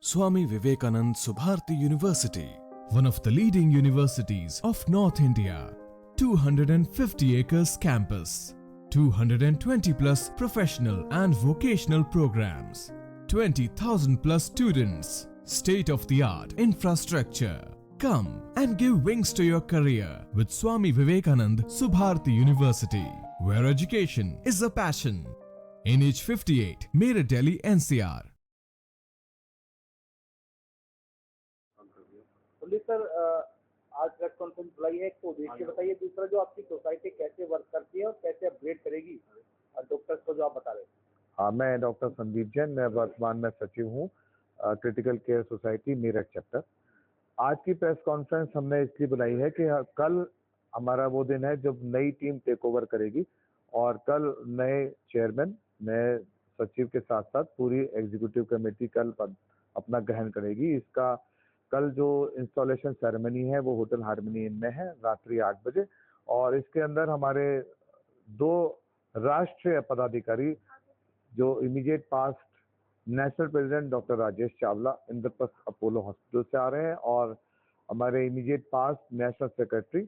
Swami Vivekanand Subharti University, one of the leading universities of North India. 250 acres campus, 220 plus professional and vocational programs, 20,000 plus students, state-of-the-art infrastructure. Come and give wings to your career with Swami Vivekanand Subharti University, where education is a passion. NH58, Meerut, Delhi, NCR. Police sir, आज press conference बुलाई है, एक तो उद्देश्य बताइए, दूसरा जो आपकी सोसाइटी कैसे वर्क करती है और कैसे अपग्रेड करेगी डॉक्टर्स को जो आप बता रहे हैं। हाँ, मैं डॉक्टर संदीप जैन, मैं वर्तमान में सचिव हूँ critical care society Meerut chapter. आज की प्रेस कॉन्फ्रेंस हमने इसलिए बुलाई है कि कल हमारा वो दिन है जब नई टीम टेक ओवर करेगी और कल नए चेयरमैन, नए सचिव के साथ साथ पूरी एग्जीक्यूटिव कमेटी कल अपना ग्रहण करेगी। इसका कल जो इंस्टॉलेशन सेरेमनी है वो होटल हार्मनी इन में है रात्रि 8 बजे, और इसके अंदर हमारे 2 राष्ट्रीय पदाधिकारी जो immediate past national president doctor Rajesh Chawla Indraprastha Apollo hospital से आ रहे हैं, और हमारे immediate past national secretary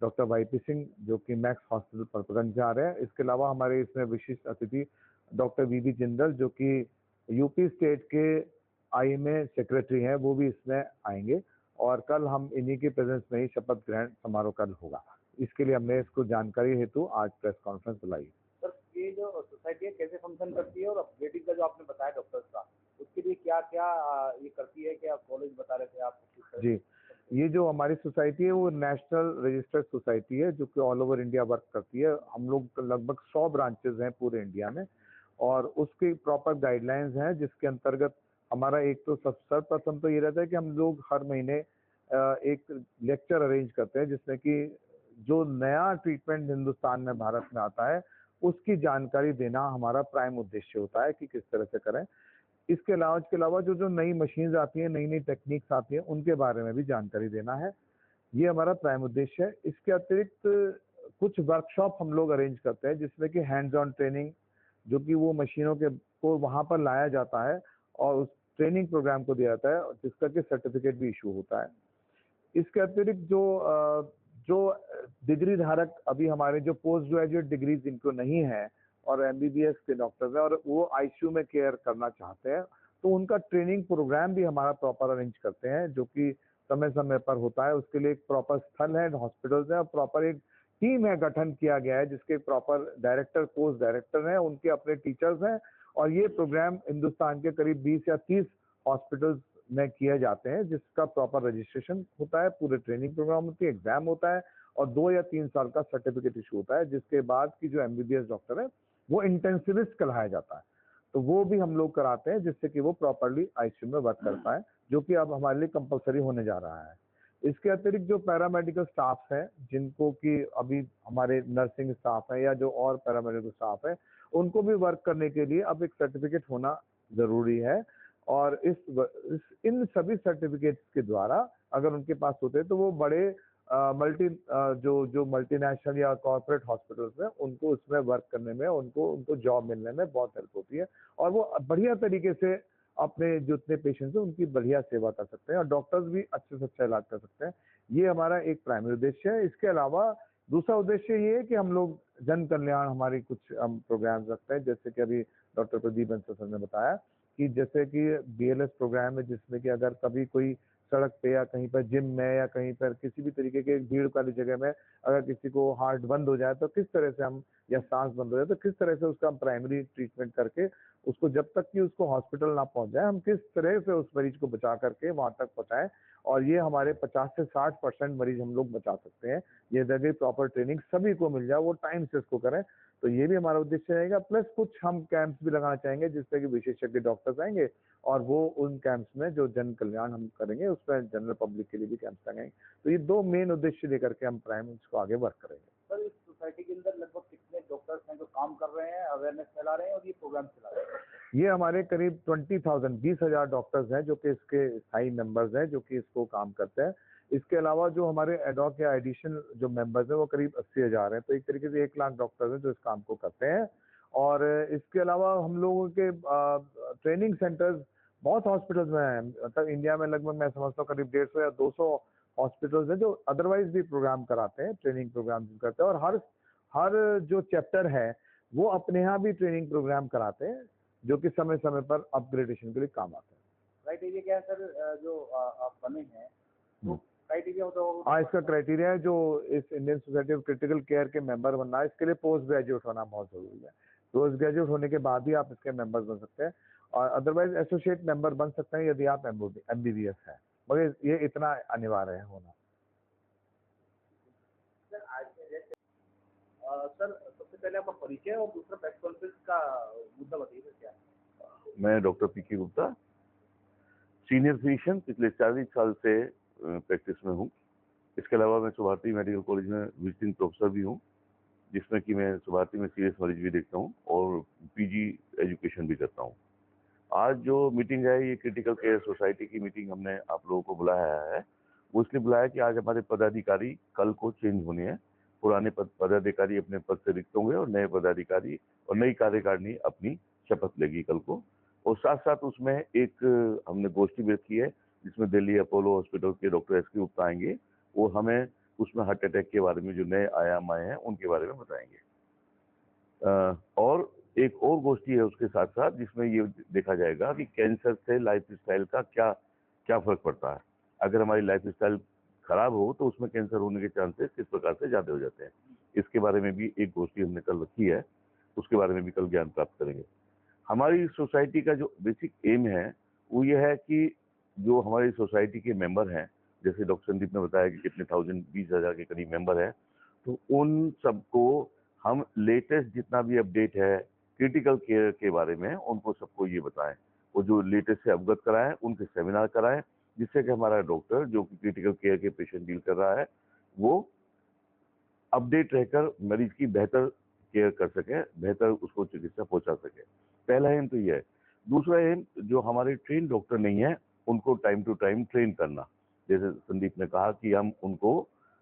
doctor YP Singh जो कि मैक्स हॉस्पिटल परपगंज से आ रहे हैं। इसके अलावा हमारे इसमें विशिष्ट अतिथि डॉक्टर वीबी जिंदल जो कि यूपी स्टेट के आईएमए सेक्रेटरी हैं, वो भी इसमें आएंगे, और कल हम इन्हीं के प्रेजेंस में ही शपथ ग्रहण समारोह कल होगा। इसके लिए हमने इसको जानकारी हेतु आज प्रेस कॉन्फ्रेंस बुलाई। सर, ये जो सोसाइटी है कैसे फंक्शन करती है और अपग्रेडिंग का जो आपने बताया डॉक्टर्स का, उसके लिए क्या क्या ये करती है, क्या कॉलेज बता रहे थे आप? जी, ये जो हमारी सोसाइटी है वो नेशनल रजिस्टर्ड सोसाइटी है जो कि ऑल ओवर इंडिया वर्क करती है। हम लोग लगभग 100 ब्रांचेज हैं पूरे इंडिया में, और उसकी प्रॉपर गाइडलाइंस हैं जिसके अंतर्गत हमारा एक तो सर्वप्रथम तो ये रहता है कि हम लोग हर महीने एक लेक्चर अरेंज करते हैं जिसमें कि जो नया ट्रीटमेंट हिंदुस्तान में भारत में आता है उसकी जानकारी देना हमारा प्राइम उद्देश्य होता है कि किस तरह से करें। इसके अलावा जो नई मशीन्स आती हैं, नई नई टेक्निक्स आती हैं, उनके बारे में भी जानकारी देना है। ये हमारा प्राइम उद्देश्य है। इसके अतिरिक्त कुछ वर्कशॉप हम लोग अरेंज करते हैं जिसमें कि हैंड्स ऑन ट्रेनिंग, जो कि वो मशीनों के को वहाँ पर लाया जाता है और उस ट्रेनिंग प्रोग्राम को दिया जाता है जिसका कि सर्टिफिकेट भी इशू होता है। इसके अतिरिक्त जो डिग्री धारक अभी हमारे जो पोस्ट ग्रेजुएट डिग्री जिनको नहीं है और एमबीबीएस के डॉक्टर्स हैं और वो आईसीयू में केयर करना चाहते हैं, तो उनका ट्रेनिंग प्रोग्राम भी हमारा प्रॉपर अरेंज करते हैं जो कि समय समय पर होता है। उसके लिए एक प्रॉपर स्थल है, हॉस्पिटल्स है, और प्रॉपर एक टीम है गठन किया गया है जिसके प्रॉपर डायरेक्टर, पोस्ट डायरेक्टर हैं, उनके अपने टीचर्स हैं, और ये प्रोग्राम हिंदुस्तान के करीब 20 या 30 हॉस्पिटल्स में किए जाते हैं जिसका प्रॉपर रजिस्ट्रेशन होता है, पूरे ट्रेनिंग प्रोग्राम होती है, एग्जाम होता है और 2 या 3 साल का सर्टिफिकेट इशू होता है, जिसके बाद की जो एमबीबीएस डॉक्टर है वो इंटेंसिविस्ट कहलाया जाता है। तो वो भी हम लोग कराते हैं जिससे कि वो प्रॉपरली आईसीयू में वर्क कर पाए, जो कि अब हमारे लिए कंपलसरी होने जा रहा है। इसके अतिरिक्त जो पैरामेडिकल स्टाफ है जिनको कि अभी हमारे नर्सिंग स्टाफ है या जो और पैरामेडिकल स्टाफ है, उनको भी वर्क करने के लिए अब एक सर्टिफिकेट होना जरूरी है, और इन सभी सर्टिफिकेट्स के द्वारा अगर उनके पास होते हैं तो वो बड़े जो मल्टीनेशनल या कॉर्पोरेट हॉस्पिटल्स हैं उनको उसमें वर्क करने में, उनको जॉब मिलने में बहुत हेल्प होती है, और वो बढ़िया तरीके से अपने जितने पेशेंट्स हैं उनकी बढ़िया सेवा कर सकते हैं और डॉक्टर्स भी अच्छे से अच्छा इलाज कर सकते हैं। ये हमारा एक प्राइमरी उद्देश्य है। इसके अलावा दूसरा उद्देश्य ये है कि हम लोग जन कल्याण हमारी कुछ हम प्रोग्राम्स रखते हैं, जैसे कि अभी डॉक्टर प्रदीप बंसल सर ने बताया कि जैसे कि बीएलएस प्रोग्राम है जिसमें कि अगर कभी कोई सड़क पे या कहीं पर जिम में या कहीं पर किसी भी तरीके के भीड़ वाली जगह में अगर किसी को हार्ट बंद हो जाए तो किस तरह से हम, या सांस बंद हो जाए तो किस तरह से उसका हम प्राइमरी ट्रीटमेंट करके उसको जब तक कि उसको हॉस्पिटल ना पहुंच जाए हम किस तरह से उस मरीज को बचा करके वहां तक पहुंचाएं, और ये हमारे 50 से 60% मरीज हम लोग बचा सकते हैं। ये अगर प्रॉपर ट्रेनिंग सभी को मिल जाए, वो टाइम से इसको करें, तो ये भी हमारा उद्देश्य रहेगा। प्लस कुछ हम कैंप्स भी लगाना चाहेंगे जिससे कि विशेषज्ञ डॉक्टर्स आएंगे और वो उन कैंप्स में जो जन कल्याण हम करेंगे उसमें जनरल पब्लिक के लिए भी कैंप्स लगाएंगे। तो ये 2 मेन उद्देश्य लेकर के हम प्राइम को आगे वर्क करेंगे। सर, इस सोसाइटी के अंदर लगभग कितने डॉक्टर्स हैं जो काम कर रहे हैं, अवेयरनेस फैला रहे हैं और ये प्रोग्राम चला रहे हैं? ये हमारे करीब 20,000 डॉक्टर्स हैं जो कि इसके स्थायी मेंबर्स हैं जो कि इसको काम करते हैं। इसके अलावा जो हमारे एडॉक या एडिशनल जो मेंबर्स हैं वो करीब 80,000 हैं। तो एक तरीके से 1 लाख डॉक्टर्स हैं जो इस काम को करते हैं। और इसके अलावा हम लोगों के ट्रेनिंग सेंटर्स बहुत हॉस्पिटल्स में है, मतलब इंडिया में लगभग मैं समझता हूँ करीब 150 या 200 हॉस्पिटल्स हैं जो अदरवाइज भी प्रोग्राम कराते हैं, ट्रेनिंग प्रोग्राम करते हैं, और हर जो चैप्टर है वो अपने यहाँ भी ट्रेनिंग प्रोग्राम कराते हैं जो कि समय समय पर अपग्रेडेशन के लिए काम आते हैं। क्राइटेरिया क्या है सर, जो आप बने हैं तो क्राइटेरिया होता होगा? हाँ, इसका क्राइटेरिया है जो इस Indian society of critical care के मेंबर बनना है, इसके लिए पोस्ट ग्रेजुएट होना बहुत जरूरी है। पोस्ट ग्रेजुएट होने के बाद ही आप इसके मेंबर्स बन सकते हैं, और अदरवाइज एसोसिएट मेंबर बन सकते हैं यदि आप MBBS है, मगर ये इतना अनिवार्य है होना। सर आज के जैसे सर सबसे पहले आपका परिचय और दूसरा प्रेस कॉन्फ्रेंस का मुद्दा बताइए सर क्या है? मैं डॉक्टर पीके गुप्ता, सीनियर फिजिशियन, पिछले 40 साल से प्रैक्टिस में हूँ। इसके अलावा मैं सुभारती मेडिकल कॉलेज में विजिटिंग प्रोफेसर भी हूँ, जिसमें कि मैं सुभारती में सीरियस मरीज भी देखता हूँ और पीजी एजुकेशन भी करता हूँ। आज जो मीटिंग है ये क्रिटिकल केयर सोसाइटी की मीटिंग हमने आप लोगों को बुलाया है। वो इसलिए बुलाया कि आज हमारे पदाधिकारी कल को चेंज होने हैं। पुराने पदाधिकारी अपने पद से रिक्त होंगे और नए पदाधिकारी और नई कार्यकारिणी अपनी शपथ लेगी कल को। और साथ साथ उसमें एक हमने गोष्ठी भी रखी है जिसमें दिल्ली अपोलो हॉस्पिटल के डॉक्टर एस के गुप्ता आएंगे। वो हमें उसमें हार्ट अटैक के बारे में जो नए आयाम आए हैं उनके बारे में बताएंगे। और एक और गोष्ठी है उसके साथ साथ जिसमें ये देखा जाएगा कि कैंसर से लाइफ स्टाइल का क्या फर्क पड़ता है। अगर हमारी लाइफ स्टाइल खराब हो तो उसमें कैंसर होने के चांसेस किस प्रकार से ज़्यादा हो जाते हैं। इसके बारे में भी एक गोष्ठी हमने कल रखी है, उसके बारे में भी कल ज्ञान प्राप्त करेंगे। हमारी सोसाइटी का जो बेसिक एम है वो ये है कि जो हमारी सोसाइटी के मेंबर हैं, जैसे डॉक्टर संदीप ने बताया कि कितने 20,000 के करीब मेंबर हैं, तो उन सबको हम लेटेस्ट जितना भी अपडेट है क्रिटिकल केयर के बारे में उनको सबको ये बताएं, वो जो लेटेस्ट से अवगत कराएं, उनके सेमिनार कराएं, जिससे कि हमारा डॉक्टर जो कि क्रिटिकल केयर के पेशेंट डील कर रहा है वो अपडेट रहकर मरीज की बेहतर केयर कर सके, बेहतर उसको चिकित्सा पहुंचा सके। पहला एम तो ये है। दूसरा एम, जो हमारे ट्रेन डॉक्टर नहीं है उनको टाइम टू टाइम ट्रेन करना। जैसे संदीप ने कहा कि हम उनको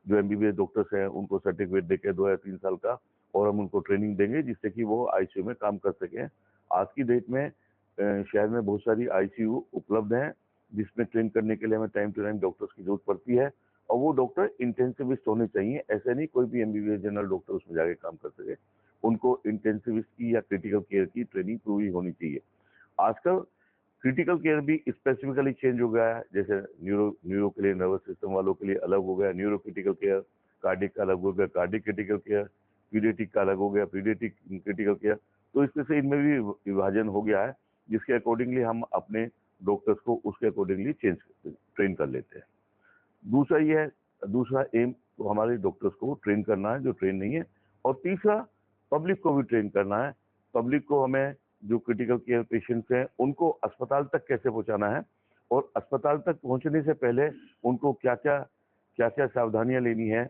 जो MBBS डॉक्टर्स हैं उनको सर्टिफिकेट देके 2 या 3 साल का, और हम उनको ट्रेनिंग देंगे जिससे कि वो ICU में काम कर सकें। आज की डेट में शहर में बहुत सारी ICU उपलब्ध हैं जिसमें ट्रेन करने के लिए हमें टाइम टू टाइम डॉक्टर्स की जरूरत पड़ती है, और वो डॉक्टर इंटेंसिविस्ट होने चाहिए। ऐसे नहीं कोई भी MBBS जनरल डॉक्टर उसमें जाके काम कर सके, उनको इंटेंसिविस्ट की या क्रिटिकल केयर की ट्रेनिंग पूरी होनी चाहिए। आजकल क्रिटिकल केयर भी स्पेसिफिकली चेंज हो गया है, जैसे न्यूरो के लिए, नर्वस सिस्टम वालों के लिए अलग हो गया न्यूरो क्रिटिकल केयर, कार्डिक का अलग हो गया कार्डिक क्रिटिकल केयर, पीडियाट्रिक का अलग हो गया पीडियाट्रिक क्रिटिकल केयर। तो इसमें से इनमें भी विभाजन हो गया है, जिसके अकॉर्डिंगली हम अपने डॉक्टर्स को उसके अकॉर्डिंगली ट्रेन कर लेते हैं। दूसरा ये है, दूसरा एम तो हमारे डॉक्टर्स को ट्रेन करना है जो ट्रेन नहीं है, और तीसरा पब्लिक को भी ट्रेन करना है। पब्लिक को हमें जो क्रिटिकल केयर पेशेंट्स हैं उनको अस्पताल तक कैसे पहुंचाना है, और अस्पताल तक पहुंचने से पहले उनको क्या क्या सावधानियां लेनी है,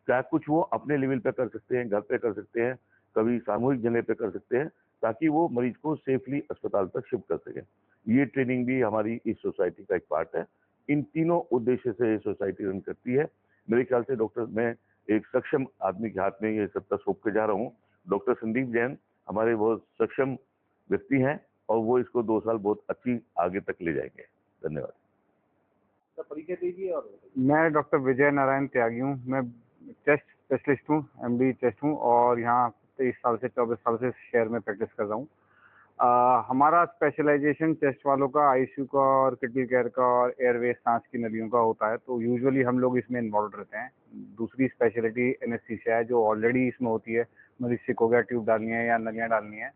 क्या कुछ वो अपने लेवल पे कर सकते हैं, घर पे कर सकते हैं, कभी सामूहिक जगह पे कर सकते हैं, ताकि वो मरीज को सेफली अस्पताल तक शिफ्ट कर सकें। ये ट्रेनिंग भी हमारी इस सोसाइटी का एक पार्ट है। इन तीनों उद्देश्य से ये सोसाइटी रन करती है। मेरे ख्याल से डॉक्टर, मैं एक सक्षम आदमी के हाथ में ये सत्ता सौंप के जा रहा हूँ। डॉक्टर संदीप जैन हमारे बहुत सक्षम व्यक्ति हैं और वो इसको 2 साल बहुत अच्छी आगे तक ले जाएंगे। धन्यवाद। सर परिचय दीजिए। और मैं डॉक्टर विजय नारायण त्यागी हूँ। मैं चेस्ट स्पेशलिस्ट हूँ, MD चेस्ट हूँ, और यहाँ 23 साल से 24 साल से शहर में प्रैक्टिस कर रहा हूँ। हमारा स्पेशलाइजेशन चेस्ट वालों का ICU का और क्रिटिकल केयर का और एयरवे सांस की नलियों का होता है, तो यूजुअली हम लोग इसमें इन्वॉल्व रहते हैं। दूसरी स्पेशलिटी एनेस्थीसिया है जो ऑलरेडी इसमें होती है, मरीज सिक हो गया, ट्यूब डालनी है या नलियाँ डालनी है,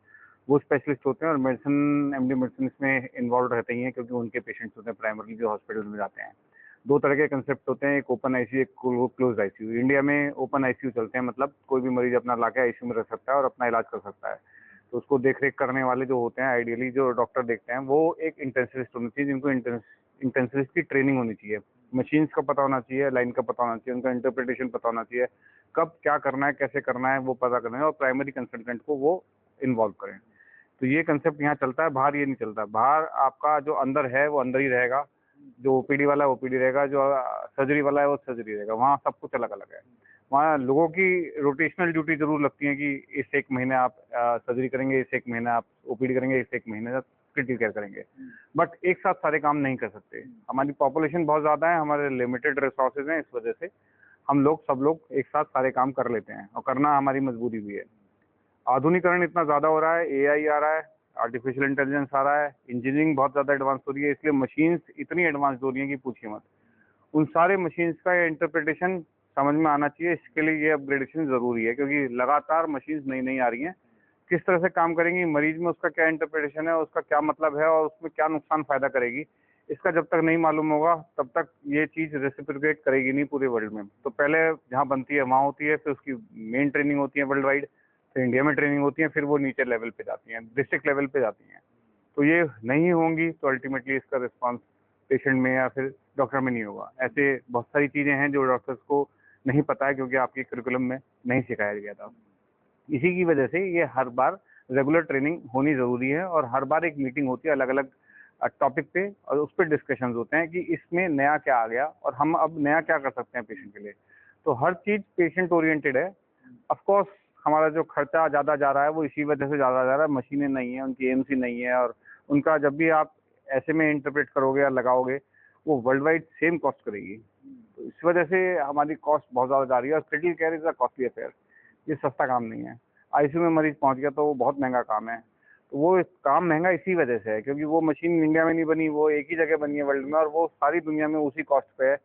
वो स्पेशलिस्ट होते हैं। और मेडिसिन, MD मेडिसिन इसमें इन्वॉल्व रहते ही हैं क्योंकि उनके पेशेंट्स होते हैं प्राइमरली जो हॉस्पिटल में जाते हैं। 2 तरह के कंसेप्ट होते हैं, एक ओपन ICU, एक क्लोज ICU। इंडिया में ओपन ICU चलते हैं, मतलब कोई भी मरीज अपना लाके ICU में रख सकता है और अपना इलाज कर सकता है। तो उसको देख रेख करने वाले जो होते हैं, आइडियली जो डॉक्टर देखते हैं, वो एक इंटेंसिविस्ट होने चाहिए, जिनको इंटेंसिविस्ट की ट्रेनिंग होनी चाहिए, मशीन्स का पता होना चाहिए, लाइन का पता होना चाहिए, उनका इंटरप्रिटेशन पता होना चाहिए, कब क्या करना है, कैसे करना है वो पता करना है, और प्राइमरी कंसल्टेंट को वो इन्वॉल्व करें। तो ये कंसेप्ट यहाँ चलता है, बाहर ये नहीं चलता। बाहर आपका जो अंदर है वो अंदर ही रहेगा, जो OPD वाला है वो OPD रहेगा, जो सर्जरी वाला है वो सर्जरी रहेगा। वहाँ सब कुछ अलग अलग है। वहाँ लोगों की रोटेशनल ड्यूटी जरूर लगती है कि इस 1 महीने आप सर्जरी करेंगे, इस 1 महीने आप OPD करेंगे, इस 1 महीने क्रिटिकल केयर करेंगे, बट एक साथ सारे काम नहीं कर सकते। हमारी पॉपुलेशन बहुत ज़्यादा है, हमारे लिमिटेड रिसोर्सेज हैं, इस वजह से हम लोग सब लोग एक साथ सारे काम कर लेते हैं और करना हमारी मजबूरी भी है। आधुनिकरण इतना ज़्यादा हो रहा है, एआई आ रहा है, आर्टिफिशियल इंटेलिजेंस आ रहा है, इंजीनियरिंग बहुत ज़्यादा एडवांस हो रही है, इसलिए मशीन्स इतनी एडवांस हो रही हैं कि पूछिए मत। उन सारे मशीन्स का इंटरप्रिटेशन समझ में आना चाहिए, इसके लिए ये अपग्रेडेशन ज़रूरी है, क्योंकि लगातार मशीन्स नई नई आ रही हैं। किस तरह से काम करेंगी, मरीज में उसका क्या इंटरप्रिटेशन है, उसका क्या मतलब है और उसमें क्या नुकसान फ़ायदा करेगी, इसका जब तक नहीं मालूम होगा तब तक ये चीज़ रेसिप्रोकेट करेगी नहीं पूरे वर्ल्ड में। तो पहले जहाँ बनती है वहाँ होती है, फिर उसकी मेन ट्रेनिंग होती है वर्ल्ड वाइड, फिर इंडिया में ट्रेनिंग होती है, फिर वो नीचे लेवल पे जाती हैं, डिस्ट्रिक्ट लेवल पे जाती हैं। तो ये नहीं होंगी तो अल्टीमेटली इसका रिस्पॉन्स पेशेंट में या फिर डॉक्टर में नहीं होगा। ऐसे बहुत सारी चीज़ें हैं जो डॉक्टर्स को नहीं पता है, क्योंकि आपके करिकुलम में नहीं सिखाया गया था। इसी की वजह से ये हर बार रेगुलर ट्रेनिंग होनी ज़रूरी है और हर बार एक मीटिंग होती है अलग अलग टॉपिक पे, और उस पर डिस्कशन होते हैं कि इसमें नया क्या आ गया और हम अब नया क्या कर सकते हैं पेशेंट के लिए। तो हर चीज़ पेशेंट ओरिएंटेड है। ऑफकोर्स हमारा जो खर्चा ज़्यादा जा रहा है वो इसी वजह से ज़्यादा जा रहा है, मशीनें नहीं हैं, उनकी एएमसी नहीं है, और उनका जब भी आप ऐसे में इंटरप्रेट करोगे या लगाओगे वो वर्ल्ड वाइड सेम कॉस्ट करेगी। तो इस वजह से हमारी कॉस्ट बहुत ज़्यादा जा रही है, और critical care is a costly affair, ये सस्ता काम नहीं है। आईसीयू में मरीज पहुंच गया तो वो बहुत महंगा काम है। तो वो काम महंगा इसी वजह से है, क्योंकि वो मशीन इंडिया में नहीं बनी, वो एक ही जगह बनी है वर्ल्ड में, और वो सारी दुनिया में उसी कॉस्ट पे है।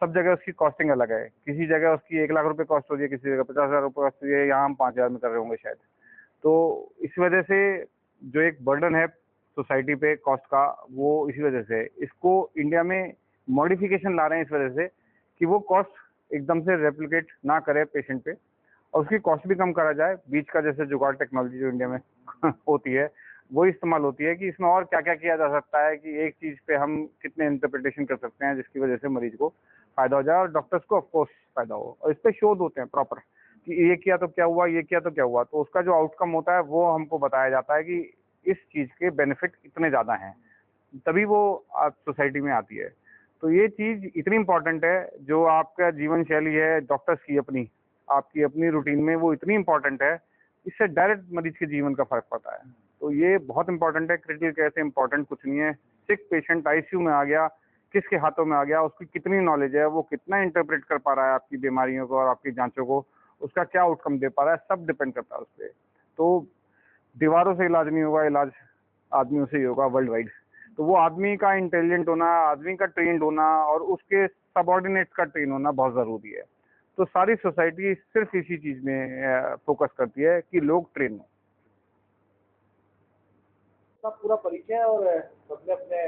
सब जगह उसकी कॉस्टिंग अलग है, किसी जगह उसकी 1 लाख रुपए कॉस्ट हो रही है, किसी जगह 50,000 रुपये कॉस्ट हो रही है, यहाँ हम 5,000 में कर रहे होंगे शायद। तो इस वजह से जो एक बर्डन है सोसाइटी पे कॉस्ट का, वो इसी वजह से है। इसको इंडिया में मॉडिफिकेशन ला रहे हैं इस वजह से कि वो कॉस्ट एकदम से रेप्लिकेट ना करे पेशेंट पे, और उसकी कॉस्ट भी कम करा जाए। बीच का जैसे जुगाड़ टेक्नोलॉजी जो इंडिया में होती है वो इस्तेमाल होती है कि इसमें और क्या क्या किया जा सकता है, कि एक चीज़ पे हम कितने इंटरप्रिटेशन कर सकते हैं जिसकी वजह से मरीज को फ़ायदा हो जाए और डॉक्टर्स को ऑफकोर्स फ़ायदा हो। और इस पे शोध होते हैं प्रॉपर कि ये किया तो क्या हुआ, ये किया तो क्या हुआ, तो उसका जो आउटकम होता है वो हमको बताया जाता है कि इस चीज़ के बेनिफिट इतने ज़्यादा हैं, तभी वो सोसाइटी में आती है। तो ये चीज़ इतनी इम्पोर्टेंट है, जो आपका जीवन शैली है डॉक्टर्स की अपनी, आपकी अपनी रूटीन में वो इतनी इम्पोर्टेंट है, इससे डायरेक्ट मरीज के जीवन का फर्क पड़ता है। तो ये बहुत इंपॉर्टेंट है। क्रिटिकल केयर से इम्पोर्टेंट कुछ नहीं है। सिक पेशेंट आईसीयू में आ गया, किसके हाथों में आ गया, उसकी कितनी नॉलेज है, वो कितना इंटरप्रेट कर पा रहा है आपकी बीमारियों को और आपकी जांचों को, उसका क्या आउटकम दे पा रहा है, सब डिपेंड करता है उस पर। तो दीवारों से इलाज नहीं होगा, इलाज आदमियों से ही होगा वर्ल्ड वाइड। तो वो आदमी का इंटेलिजेंट होना, आदमी का ट्रेंड होना और उसके सबऑर्डिनेट्स का ट्रेन होना बहुत ज़रूरी है। तो सारी सोसाइटी सिर्फ इसी चीज़ में फोकस करती है कि लोग ट्रेन हों। सब पूरा परिचय और सबने अपने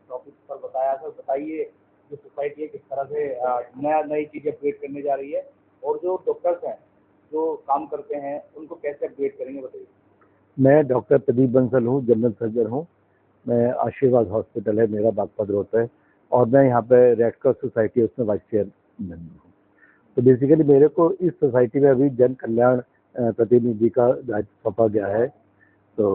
टॉपिक पर बताया। सर बताइए जो सोसाइटी है किस तरह से नई चीज़ें अपडेट करने जा रही है, और जो डॉक्टर्स हैं जो काम करते हैं उनको कैसे अपडेट करेंगे, बताइए। मैं डॉक्टर प्रदीप बंसल हूँ, जनरल सर्जन हूँ। मैं आशीर्वाद हॉस्पिटल है मेरा, बागपत रोड पे, और मैं यहाँ पे रेड क्रॉस सोसाइटी है उसमें वाइस चेयरमैन हूँ। तो बेसिकली मेरे को इस सोसाइटी में अभी जन कल्याण प्रतिनिधि का दायित्व सौंपा गया है। तो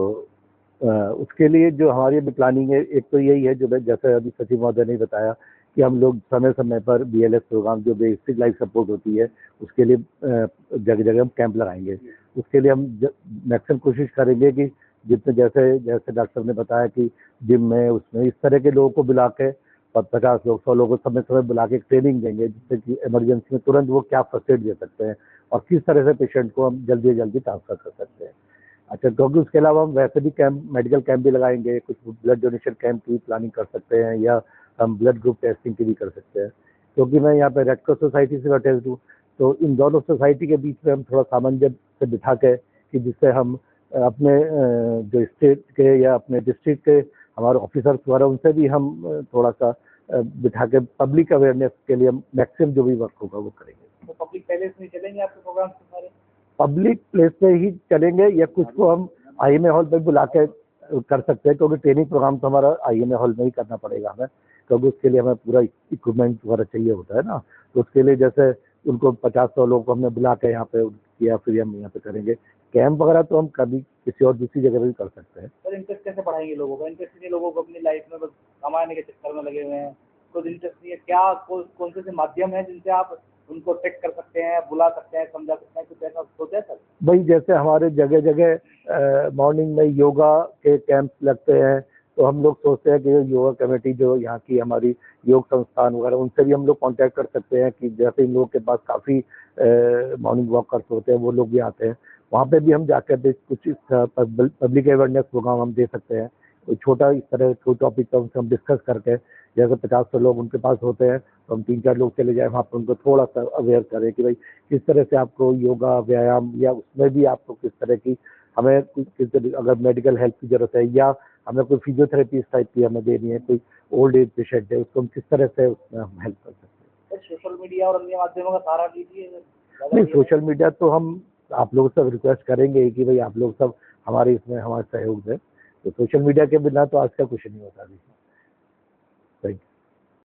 उसके लिए जो हमारी अभी प्लानिंग है, एक तो यही है जो जैसे अभी सचिव महोदय ने बताया कि हम लोग समय समय पर BLS प्रोग्राम जो बेसिक लाइफ सपोर्ट होती है उसके लिए जगह जगह हम कैंप लगाएंगे। उसके लिए हम मैक्सिमम कोशिश करेंगे कि जितने जैसे जैसे डॉक्टर ने बताया कि जिम में उसमें इस तरह के लोगों को बुला के 50 लोग 100 लोगों को समय समय बुला के ट्रेनिंग देंगे, जिससे कि इमरजेंसी में तुरंत वो क्या फर्स्ट एड दे सकते हैं और किस तरह से पेशेंट को हम जल्दी से जल्दी ट्रांसफर कर सकते हैं। अच्छा, क्योंकि उसके अलावा हम वैसे भी कैंप, मेडिकल कैंप भी लगाएंगे, कुछ ब्लड डोनेशन कैंप की प्लानिंग कर सकते हैं, या हम ब्लड ग्रुप टेस्टिंग की भी कर सकते हैं। क्योंकि मैं यहाँ पे रेड क्रॉस सोसाइटी से अटैच हूँ, तो इन दोनों सोसाइटी के बीच में हम थोड़ा सामंजस्य बिठा के कि जिससे हम अपने जो स्टेट के या अपने डिस्ट्रिक्ट के हमारे ऑफिसर्स वगैरह उनसे भी हम थोड़ा सा बिठा के पब्लिक अवेयरनेस के लिए मैक्सिमम जो भी वर्क होगा वो करेंगे। तो पब्लिक प्लेस में चलेंगे आपके प्रोग्राम सारे? पब्लिक प्लेस पे ही चलेंगे, या कुछ को हम IMA हॉल पे बुला के कर सकते हैं, क्योंकि ट्रेनिंग प्रोग्राम तो हमारा IMA हॉल में ही करना पड़ेगा हमें, क्योंकि उसके लिए हमें पूरा इक्विपमेंट वगैरह चाहिए होता है ना। तो उसके लिए जैसे उनको 50-100 लोग को हमने बुला के यहाँ पे किया, फिर हम यहाँ पे करेंगे कैंप वगैरह, तो हम कभी किसी और दूसरी जगह भी कर सकते हैं। सर इंटरेस्ट कैसे बढ़ाएंगे लोगों का? इंटरेस्ट नहीं, लोगों को अपनी लाइफ में बस कमाने के चक्कर में लगे हुए हैं, कुछ इंटरेस्ट नहीं है। क्या कौन से माध्यम है जिनसे आप उनको टेक कर सकते हैं, बुला सकते हैं, समझा सकते हैं, कुछ ऐसा सोचा है सर? भाई जैसे हमारे जगह जगह मॉर्निंग में योगा के कैंप लगते हैं, तो हम लोग सोचते हैं कि योगा कमेटी जो यहाँ की हमारी योग संस्थान वगैरह उनसे भी हम लोग कांटेक्ट कर सकते हैं कि जैसे इन लोगों के पास काफ़ी मॉर्निंग वॉकर्स होते हैं, वो लोग भी आते हैं, वहाँ पे भी हम जाकर कुछ पब्लिक अवेयरनेस प्रोग्राम हम दे सकते हैं। कोई छोटा इस तरह कोई टॉपिक का उनसे हम डिस्कस करके, जैसे 50-100 लोग उनके पास होते हैं तो हम 3-4 लोग चले जाएं वहाँ पर, उनको थोड़ा सा अवेयर करें कि भाई किस तरह से आपको योगा व्यायाम या उसमें भी आपको किस तरह की हमें किस तरह अगर मेडिकल हेल्प की जरूरत है या हमें कोई फिजियोथेरेपी इस टाइप की हमें देनी है, कोई ओल्ड एज पेशेंट है उसको हम किस तरह से उसमें हम हेल्प कर सकते हैं। सोशल मीडिया और अन्य माध्यमों का सहारा लीजिए। नहीं, सोशल मीडिया तो हम आप लोग सब रिक्वेस्ट करेंगे कि भाई आप लोग सब हमारे इसमें हमारा सहयोग दें, तो सोशल मीडिया के बिना तो आज का कुछ नहीं होता। Thank you.